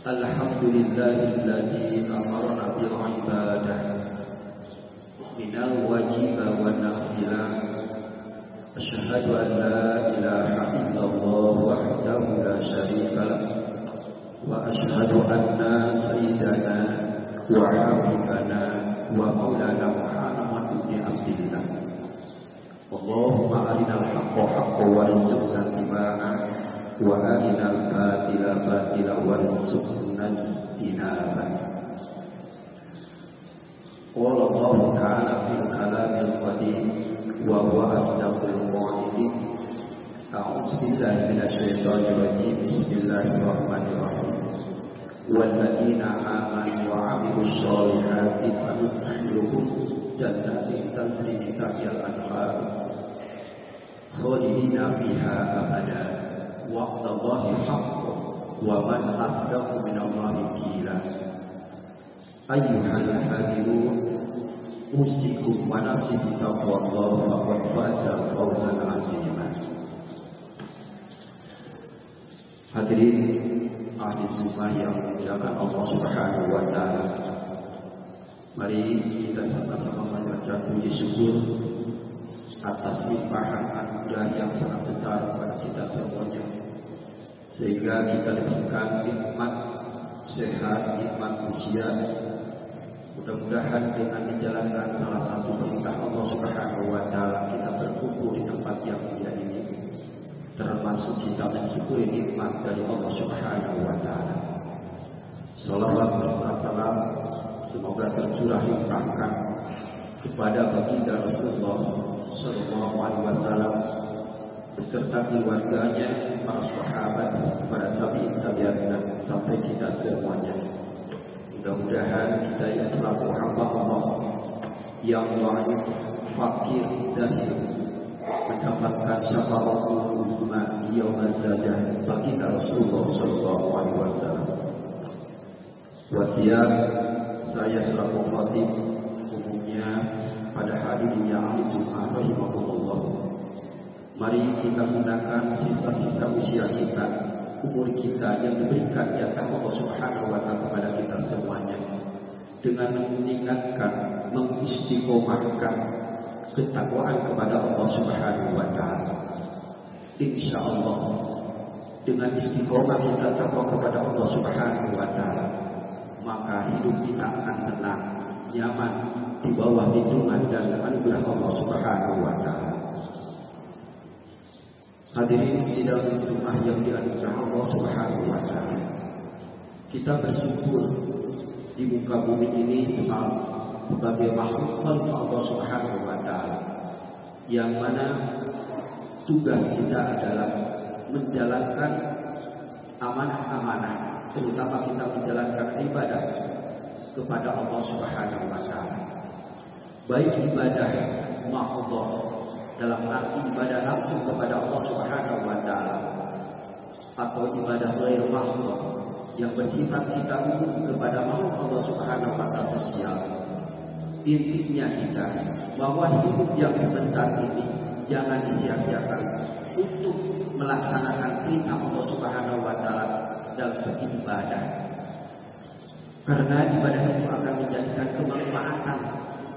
Alhamdulillahilladzi amarna bil ibadah minal wajib wa nafilah. Asyhadu an la ilaha illallah wahdahu la syarika lah wa asyhadu anna sayyidana wa habibana wa maulana Muhammadan ibn Abdillah. Allahumma arinal haqqa haqqan warzuqna ittiba'ah wa arinal batila batila warzuqna ijtinabah. Qala Allah ta'ala fil kalamil qadim wa huwa asdaqul qa'ilin. A'udzu billahi minasyaitonir rajim. Bismillahirrahmanirrahim. Walladzina amanu wa 'amilus sholihati sanudkhiluhum jannatin tajri min tahtiha al-anhar khalidina fiha abada wa'dallahi haqqun wa man asdaqu minallahi qila. Ayyuhal hadirun, usikum wa nafsi bitaqwallah faqad faza fawzan 'azima. Hadirin ahli sunnah yang dimuliakan Allah Subhanahu wa taala, mari kita sama-sama mengucapkan puji syukur atas limpahan anugerah yang sangat besar kepada kita semuanya, sehingga kita diberikan nikmat sehat, nikmat usia. Mudah-mudahan dengan menjalankan salah satu perintah Allah Subhanahu wa taala, kita berkumpul di tempat yang mulia ini, termasuk kita mensyukuri nikmat dari Allah Subhanahu wa taala. Salawat beserta salam semoga tercurah limpahkan kepada baginda Rasulullah sallallahu alaihi wasallam beserta keluarganya, para sahabat, para tabi'in tabi'in sampai kita semuanya. Mudah-mudahan kita yang selaku hamba Allah yang dhaif, fakir, zahir mendapatkan syafa'atul uzma yaumaz zajah baginda Rasulullah sallallahu alaihi wasallam. Wasiat saya selaku khatib umumnya pada hadirin yang ahli Jumat rahimahullah, mari kita gunakan sisa-sisa usia kita, umur kita yang diberikan di atas Allah Subhanahu wa taala kepada kita semuanya, dengan mengingatkan, mengistiqomahkan ketakwaan kepada Allah Subhanahu wa taala. Insyaallah dengan istiqomah kita takwa kepada Allah Subhanahu wa taala, maka hidup kita akan tenang, nyaman di bawah lindungan dan anugerah Allah Subhanahu wa taala. Hadirin sidang sunnah yang dianugerah Allah Subhanahu wa taala, kita bersyukur di muka bumi ini sebagai makhluk Allah Subhanahu wa taala, yang mana tugas kita adalah menjalankan terutama kita menjalankan ibadah kepada Allah Subhanahu wa taala. Baik ibadah mahdhah dalam arti ibadah langsung kepada Allah Subhanahu wa taala atau ibadah ghair mahdhah yang bersifat kita umum kepada makhluk Allah Subhanahu wa taala sosial. Intinya kita bahwa hidup yang sebentar ini jangan disia-siakan untuk melaksanakan perintah Allah Subhanahu wa taala dalam segi ibadah. Karena ibadah itu akan menjadikan kemanfaatan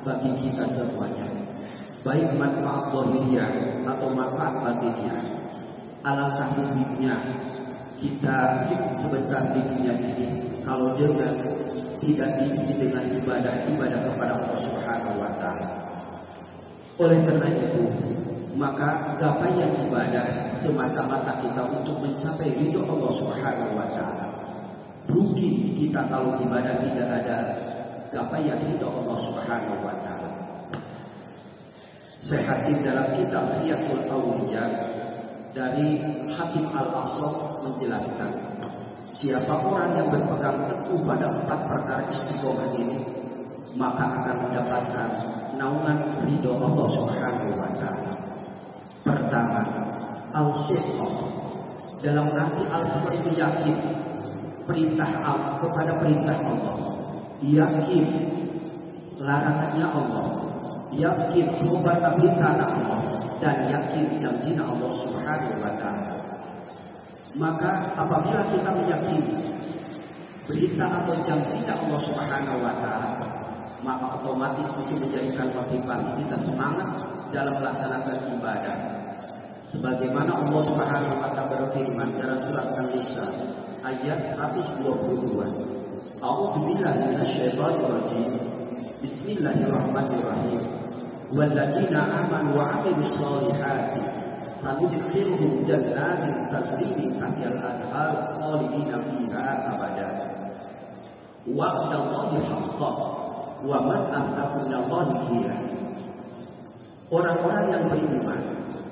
bagi kita semuanya, baik manfaat zahiriyah atau manfaat batiniyah. Alangkah ruginya kita hidup sebentar di dunia ini kalau dengan tidak diisi dengan ibadah kepada Allah Subhanahu wa taala. Oleh karena itu, maka gapaian ibadah semata-mata kita untuk mencapai ridho Allah Subhanahu wa taala. Rugi kita kalau ibadah tidak ada gapaian ridho Allah Subhanahu wa taala. Saya hadir dalam kitab Hiyatul Awliya dari Hakim Al-Asraf menjelaskan, siapa orang yang berpegang teguh pada 4 perkara istiqomah ini, maka akan mendapatkan naungan ridho Allah Subhanahu wa taala. Pertama, al-sidq, dalam arti al-sidq itu yakin perintah Allah kepada perintah Allah, yakin larangannya Allah, yakin khabar perintah Allah, dan yakin janjinya Allah Subhanahu wa taala. Maka apabila kita meyakini berita atau janjinya Allah Subhanahu wa taala, maka otomatis itu menjadikan motivasi kita semangat dalam melaksanakan ibadah. Sebagaimana Allah Subhanahu wa taala berfirman dalam surat An-Nisa ayat 122. A'udzubillahi minasyaitonir rajim. Bismillahirrahmanirrahim. Walladzina amanu wa 'amilus shalihati sanudkhiluhum jannatin tajri min tahtiha al-anhar khalidina fiha abada. Wa'dallahi haqqan wa man asdaqu minallahi qila. Orang-orang yang beriman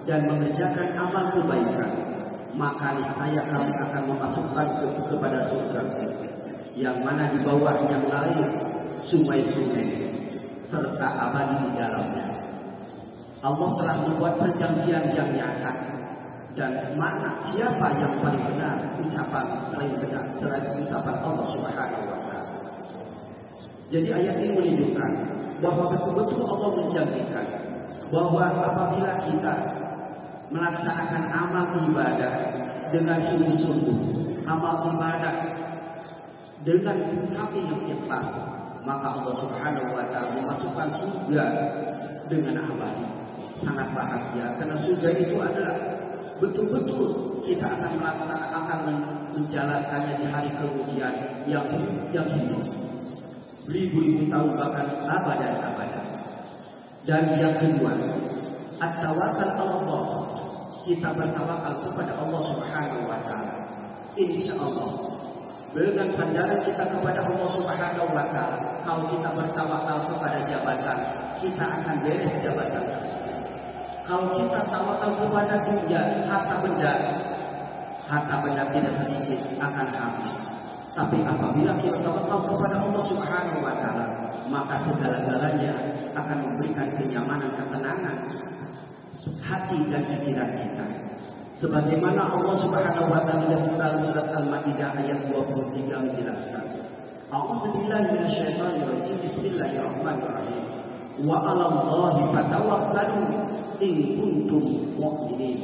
dan mengerjakan amal kebaikan, maka niscaya kami akan memasukkan kepada surga yang mana di bawahnya mengalir sungai-sungai serta abadi di dalamnya. Allah telah membuat perjanjian yang nyata, dan mana siapa yang paling benar ucapan selain ucapan Allah Subhanahu wa taala. Jadi ayat ini menunjukkan bahwa betul-betul Allah menjanjikan bahwa apabila kita melaksanakan amal ibadah dengan sungguh-sungguh, amal ibadah dengan hati yang ikhlas, maka Allah Subhanahu wa taala memasukkan surga dengan abadi. Sangat bahagia karena surga itu adalah betul-betul kita akan akan menjalankannya di hari kemudian yang hidup beribu-ribu tahun bahkan abadan. Dan yang kedua, at-tawakkal Allah, kita bertawakal kepada Allah Subhanahu wa taala. Insyaallah dengan sandaran kita kepada Allah Subhanahu wa taala, kalau kita bertawakal kepada jabatan, kita akan beres jabatan tersebut. Kalau kita tawakal kepada dunia, harta benda tidak sedikit akan habis. Tapi apabila kita tawakal kepada Allah Subhanahu wa taala, maka segala-galanya akan memberikan kenyamanan, ketenangan hati dan pikiran kita. Sebagaimana Allah Subhanahu wa taala dalam surat Al-Maidah ayat 23 menjelaskan, A'udzubillahi minasyaitonir rajim. Bismillahirrahmanirrahim. Wa 'alallahi fatawakkalu in kuntum mu'minin.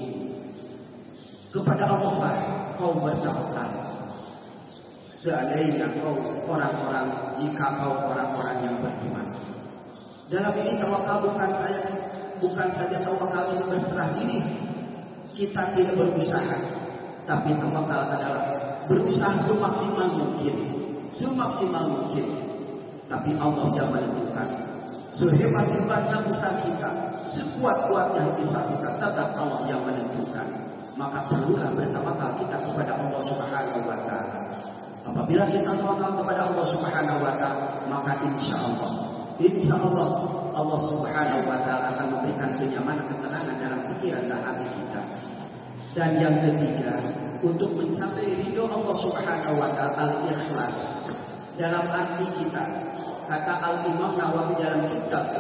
Kepada Allah lah kau bertawakal. Seandainya kau jika kau orang-orang yang beriman. Dalam ini tawakal bukan saja tawakal yang berserah diri, kita tidak berusaha, tapi tawakal adalah berusaha semaksimal mungkin. Tapi Allah yang menentukan. Sehebat-hebatnya usaha kita, sekuat-kuatnya usaha kita, tetap Allah yang menentukan. Maka perlulah bertawakal kita kepada Allah Subhanahu wa taala. Apabila kita tawakal kepada Allah Subhanahu wa taala, maka insya Allah Allah Subhanahu wa taala akan memberikan kenyamanan, ketenangan dalam pikiran dan hati kita. Dan yang ketiga, untuk mencapai ridho Allah Subhanahu wa taala al-ikhlas dalam arti kita. Kata Al-Imam Nawawi dalam kitab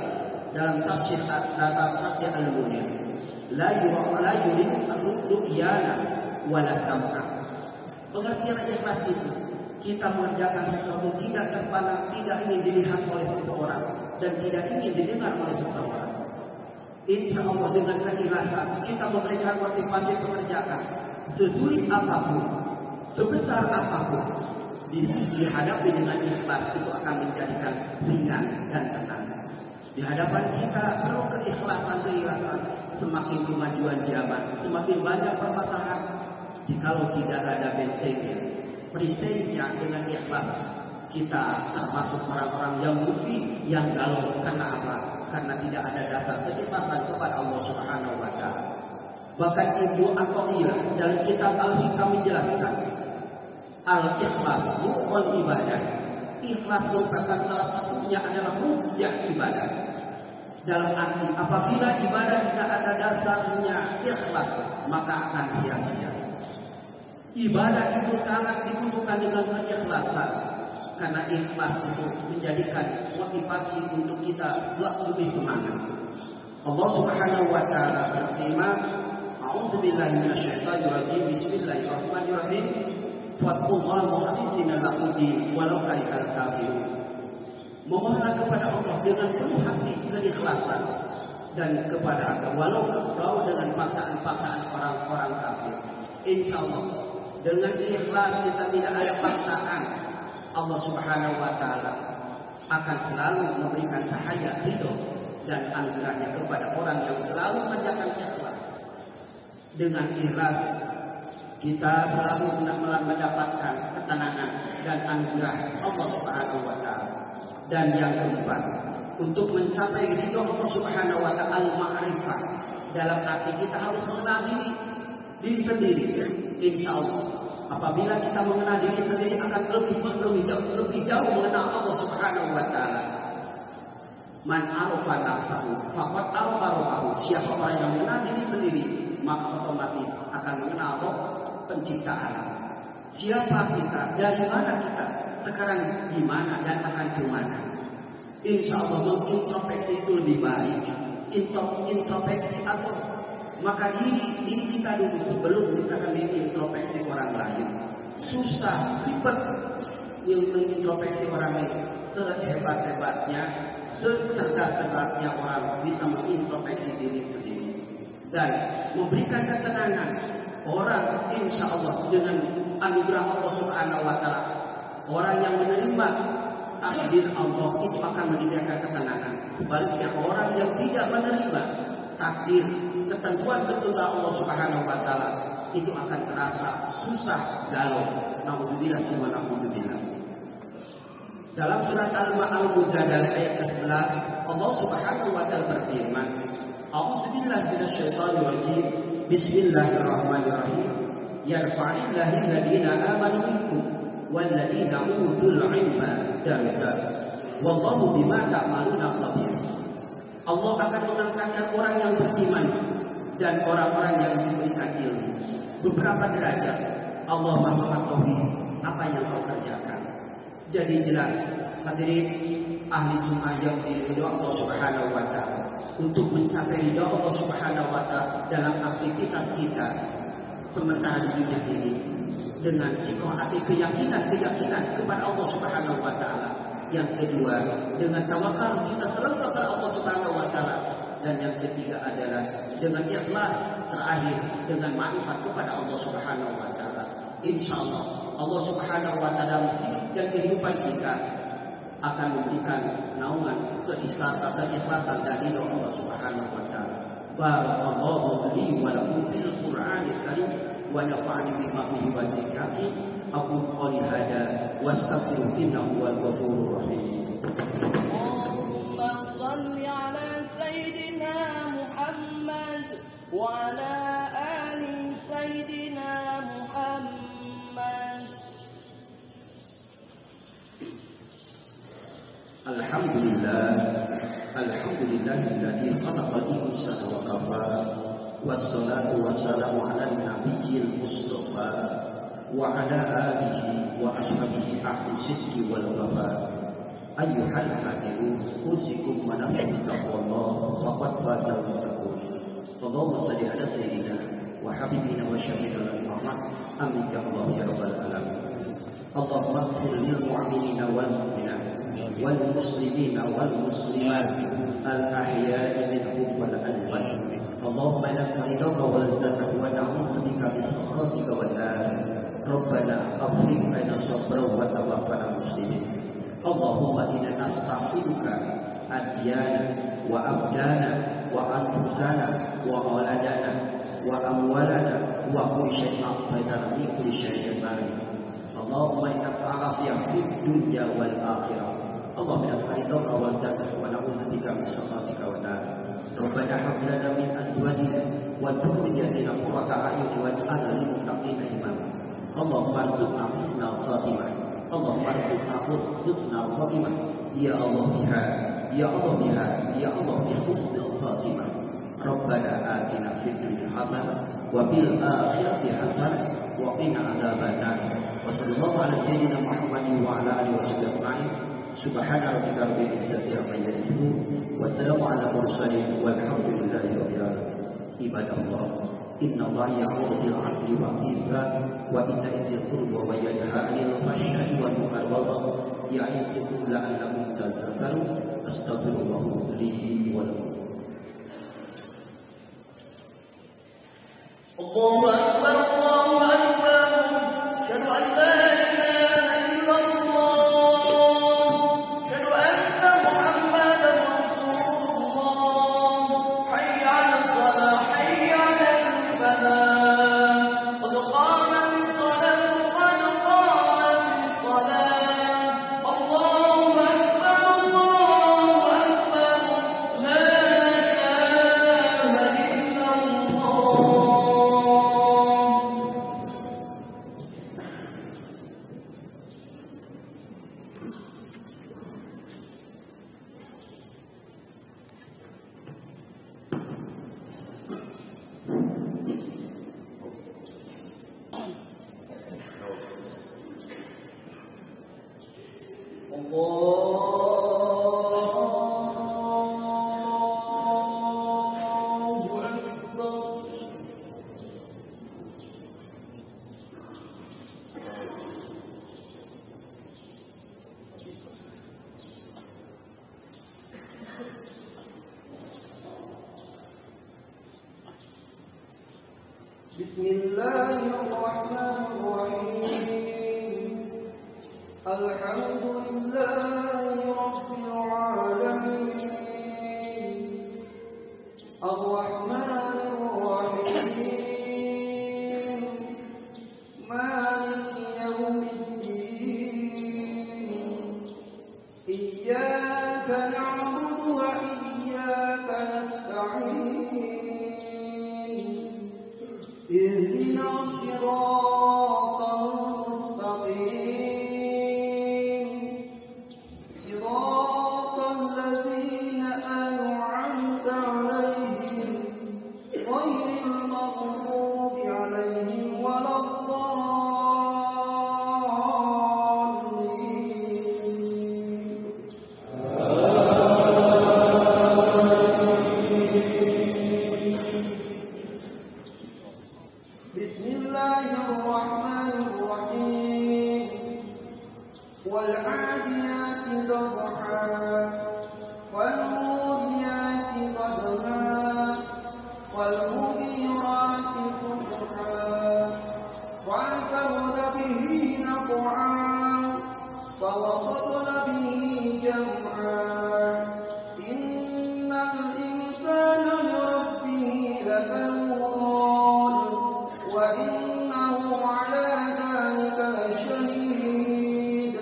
dalam tafsir Al-Munir, la yurid ru'yanas wala sam'a. Pengertian ikhlas itu kita mengerjakan sesuatu tidak terpandang, tidak ingin dilihat oleh seseorang dan tidak ingin didengar oleh seseorang. Insya Allah dengan keikhlasan kita memberikan motivasi pekerjaan sesulit apapun, sebesar apapun, dihadapi dengan ikhlas itu akan menjadikan ringan dan tenang. Di hadapan kita perlu keikhlasan. Semakin kemajuan zaman, semakin banyak permasalahan. Jikalau tidak ada bentengnya, perisainya dengan ikhlas, kita termasuk orang-orang yang rugi, yang galau. Karena apa? Karena tidak ada dasar keikhlasan kepada Allah Subhanahu wa taala. Bahkan Ibnu Athaillah dalam kitab Al-Hikam menjelaskan, al-ikhlas rukun ibadah. Ikhlas merupakan salah satunya adalah rukun ibadah. Dalam arti apabila ibadah tidak ada dasarnya ikhlas, maka akan sia-sia. Ibadah itu sangat dibutuhkan dengan keikhlasan, karena ikhlas itu menjadikan motivasi untuk kita lebih semangat. Allah Subhanahu wa taala berfirman, "A'udzubillahi minasyaitonirrajim. Bismillahirrahmanirrahim. Fattaqullaha mukhlishina lahu-d-din walau karihal kafirun." Memohonlah kepada Allah dengan penuh hati keikhlasan dan kepada Allah walau dengan paksaan-paksaan orang-orang kafir. Insya Allah dengan ikhlas kita tidak ada paksaan, Allah Subhanahu wa taala akan selalu memberikan cahaya ridho dan anugerahnya kepada orang yang selalu mengerjakan ikhlas. Dengan ikhlas kita selalu mendapatkan ketenangan dan anugerah Allah Subhanahu wa taala. Dan yang keempat, untuk mencapai ridho Allah Subhanahu wa taala, al-ma'rifah. Dalam arti kita harus mengenal diri sendiri. Insya Allah apabila kita mengenal diri sendiri akan lebih jauh mengenal Allah Subhanahu wa taala. Man arafa nafsahu faqad arafa rabbahu. Siapa orang yang mengenal diri sendiri, maka otomatis akan mengenal Rabb pencipta alam. Siapa kita, dari mana kita, sekarang di mana dan akan ke mana. Insya Allah mengintrospeksi itu lebih baik. Introspeksi atau maka diri kita dulu sebelum bisa mengintrospeksi orang lain. Susah, ribet mengintrospeksi orang lain. Sehebat-hebatnya, secerdas-cerdasnya orang bisa mengintrospeksi diri sendiri dan memberikan ketenangan. Orang insya Allah dengan anugerah Allah Subhanahu wa taala, orang yang menerima takdir Allah itu akan menyediakan ketenangan. Sebaliknya orang yang tidak menerima takdir, ketentuan-ketentuan Allah Subhanahu wa taala, itu akan terasa susah, galau. Nauzubillah summa nauzubillah. Dalam surat Al-Mujadalah ayat ke-11, Allah Subhanahu wa taala berfirman, "A'udzubillahi minasyaitonirrajim. Bismillahirrahmanirrahim. Yarfa'illahu alladziina aamanu minkum walladziina utul 'ilma darajat. Wallahu bima ta'maluna khabir." Allah akan mengangkatkan orang yang beriman dan orang-orang yang diberikan ilmu beberapa derajat. Allah Maha mengetahui apa yang kau kerjakan. Jadi jelas hadirin ahli sunnah yang diridho Allah Subhanahu wa taala, untuk mencapai ridho Allah Subhanahu wa taala dalam aktivitas kita sementara di dunia ini dengan sikap hati keyakinan kepada Allah Subhanahu wa taala. Yang kedua, dengan tawakal kita selalu kepada Allah Subhanahu wa taala. Dan yang ketiga adalah dengan ikhlas. Terakhir dengan ma'rifat kepada Allah Subhanahu wa taala. Insyaallah Allah Subhanahu wa taala dan kehidupan kita akan memberikan naungan keikhlasan dan ridho Allah Subhanahu wa taala. Barakallahu li wa lakum fil Qur'anil Karim wa nafa'ani bima fihi wa dzikraki. Aku qouli hada wastaghfiru innahu wal ghafurur rahim. Allahumma shalli ala sayyidina Muhammad wa ala ali sayyidina Muhammad. Alhamdulillahilladzi khalaqal insana wa kafara. Wassalatu wassalamu ala nabiyyil mustafa وعلى آله وأصحابه أهل الصدق والوفاء. أيها الحاضرون أوصيكم ونفسي بتقوى الله فقد فاز المتقون. اللهم صل على سيدنا وحبيبنا وشفيعنا محمد آمين يا الله يا رب العالمين. اللهم اغفر للمؤمنين والمؤمنات والمسلمين والمسلمات الأحياء منهم والأموات. اللهم نسألك ولذتك ونعوذ بك من سخطك والنار. ربنا أفرغ لنا صبرا وتوفنا مسلمين. اللهم إنا نستغفرك أديانا وأبدانا وأنفسنا وأولادنا وأموالنا وكل شيء أعطيتنا من كل شيء مالك. اللهم إنا نسألك في الدنيا والآخرة. اللهم نسألك والجنة ونعوذ بك من سخطك والنار. ربنا هب لنا من أزواجنا وذرياتنا قرة أعين واجعلنا للمتقين إماما. اللهم ارزقنا حسن الخاتمة. اللهم ارزقنا حسن الخاتمة يا الله بها يا الله بها يا الله بحسن الخاتمة. ربنا آتنا في الدنيا حسنة وفي الآخرة حسنة وقنا عذاب النار. وصلى الله على سيدنا محمد وعلى آله وصحبه أجمعين. سبحان ربك رب العزة عما يصفون والسلام على المرسلين والحمد لله رب العالمين. عباد الله إن الله يأمر بالعدل والإحسان وإيتاء ذي القربى وينهى عن الفحشاء والمنكر والبغي يعظكم لعلكم تذكرون. أستغفر الله لي ولكم. الله أكبر الله أكبر أشهد أن لا إله إلا الله أشهد أن محمدا رسول الله. حي على الصلاة حي على الفلاح قد قامت الصلاة قد قامت الصلاة. الله أكبر الله أكبر لا إله إلا الله. بسم الله الرحمن الرحيم. الحمد لله رب العالمين الرحمن الرحيم مالك يوم الدين. إياك نعبد وإياك نستعين. اهدنا الصراط المستقيم صراط الذين أنعمت عليهم غير المغضوب عليهم ولا الضالين. بسم الله الرحمن الرحيم. والعاديات ضبحا والموريات قدحا والمغيرات صبحا فأثرن به نقعا فوسطن به جمعا. إن الإنسان لربه لكنود وإنه على ذلك لشهيد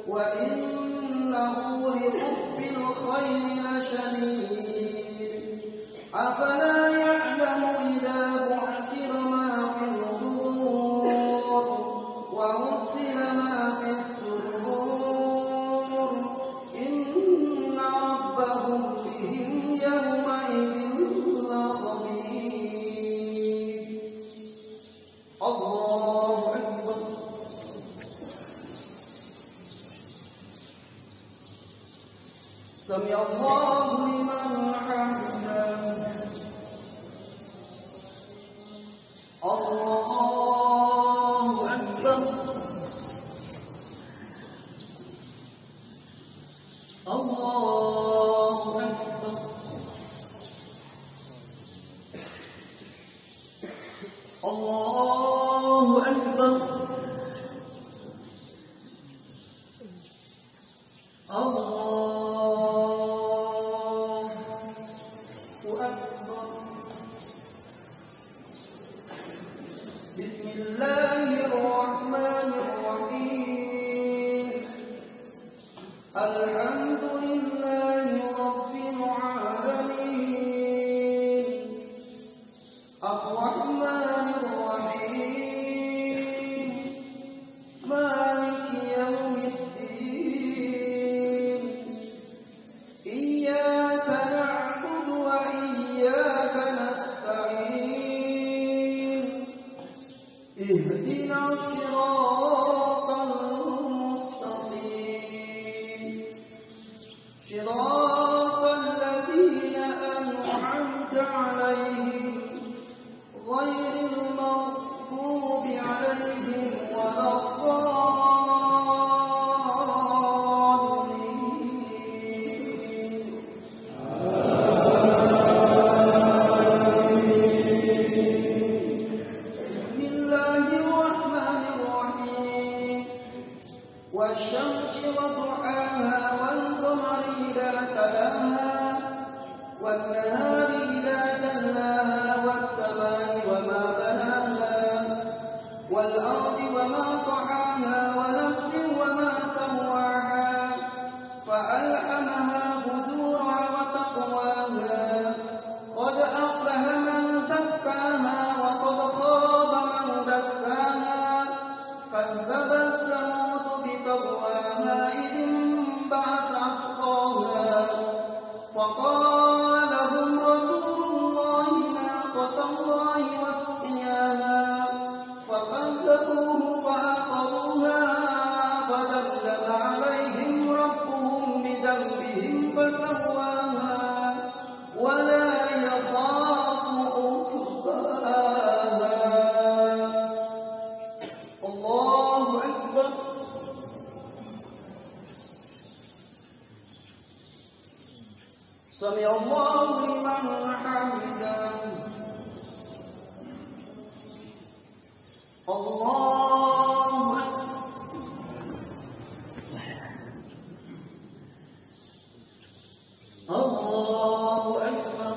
وإنه لحب الخير لشديد. أفلا يعلم إذا بعثر ما في القبور وحصل ما في الصدور. إن سمع الله لمن حمده الله أكبر الله أكبر الله أكبر الله أكبر بسم الله الرحمن الرحيم الحمد لله رب العالمين الرحمن الرحيم مالك يوم الدين إياك نعبد وإياك نستعين اهدنا الصراط المستقيم صراط الذين أنعمت عليهم غير المغضوب عليهم ولا الضالين بسم الله الرحمن الرحيم والشمس وضحاها والقمر إذا تلاها والنهار إذا جلاها والسماء وما بناها والأرض وما طحاها ونفس وما سواها فألهمها فجورها وتقواها قد أفلح من زكاها وقد خاب من دساها كذبت ثمود بطغواها إذ انبعث أشقاها فقال لهم رسول الله ناقة الله وسقياها فكذبوه فعقروها فدمدم عليهم ربهم بذنبهم فسواها ولا يخاف عقباها الله أكبر سمع الله لمن حمده الله الله أكبر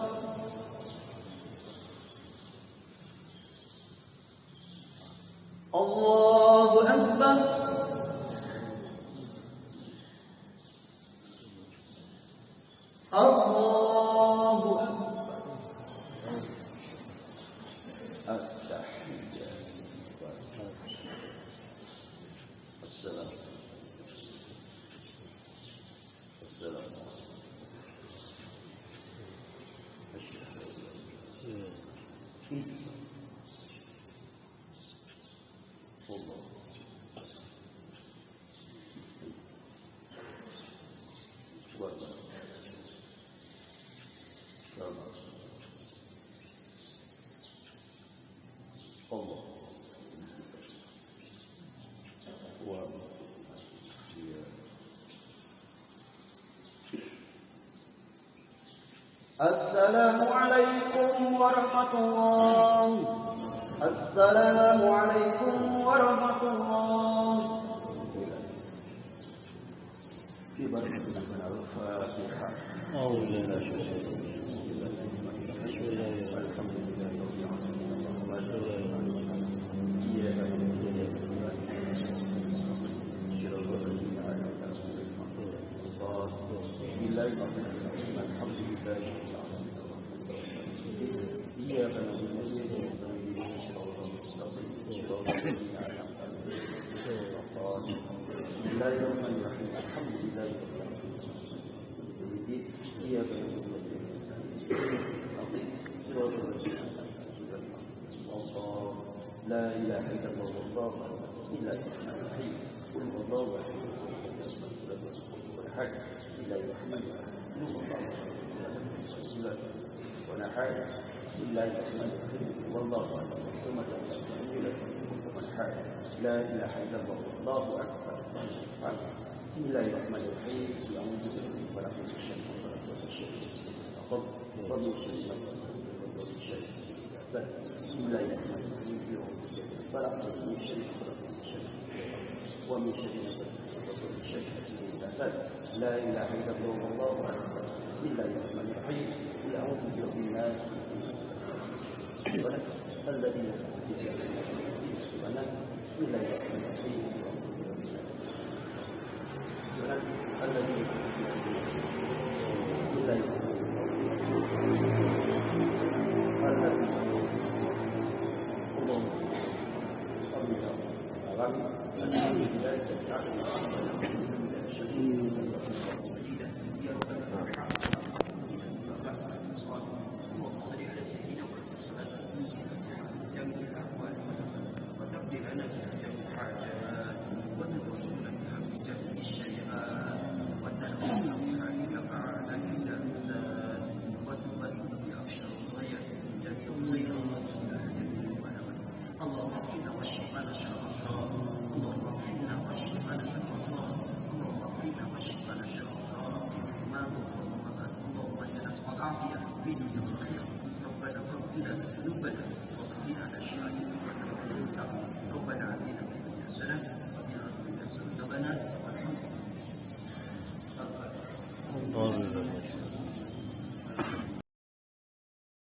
الله أكبر الله أكبر التحية السلام السلام Allah السلام عليكم ورحمة الله السلام عليكم ورحمة الله في بركة الفاتحة أعوذ بالله من الشيطان بسم الله الرحمن الرحيم الحمد لله رب العالمين الرحمن الرحيم إياك نعبد وإياك نستعين صراط الذين أنعمت عليهم بسم الله الرحمن الرحيم الحمد لله رب العالمين الرحمن الرحيم إياك نعبد وإياك نستعين صراط الذين أنعمت عليهم بسم الله الرحمن الرحيم الحمد لله رب العالمين إياك نعبد وإياك نستعين صراط الذين أنعمت عليهم الله لا إله إلا الله والله أكبر بسم الله الرحمن الرحيم قل هو الله أحد أحد بسم الله الرحمن الرحيم قل هو الله أحد الصمد لم يلد بسم الله الرحمن الرحيم والله أحد الصمد لم يلد ولم أحد لا إله إلا الله الله أكبر بسم الله الرحمن الرحيم أعوذ بالله من فلق من شر ما خلق ومن شر غاسق إذا وقب ومن شر النفاثات في العقد ومن شر حاسد إذا حسد بسم الله الرحمن الرحيم أعوذ بالله من فلق ومن شر ما خلق ومن شر غاسق إذا وقب ومن شر النفاثات في العقد ومن شر حاسد إذا حسد لا إله إلا الله والله أكبر بسم الله الرحمن الرحيم قل أعوذ برب الناس والناس الذي يسوس في صدور الناس والناس بسم الله الرحمن الرحيم أعوذ برب الناس الذي يسوس في صدور الناس بسم الله الرحمن الرحيم الذي يسوس في صدور الناس اللهم صل على سيدنا الحمد لله رب العالمين يا رب العالمين اللهم صل على سيدنا محمد صلاه جميع الاحوال وتقضي لنا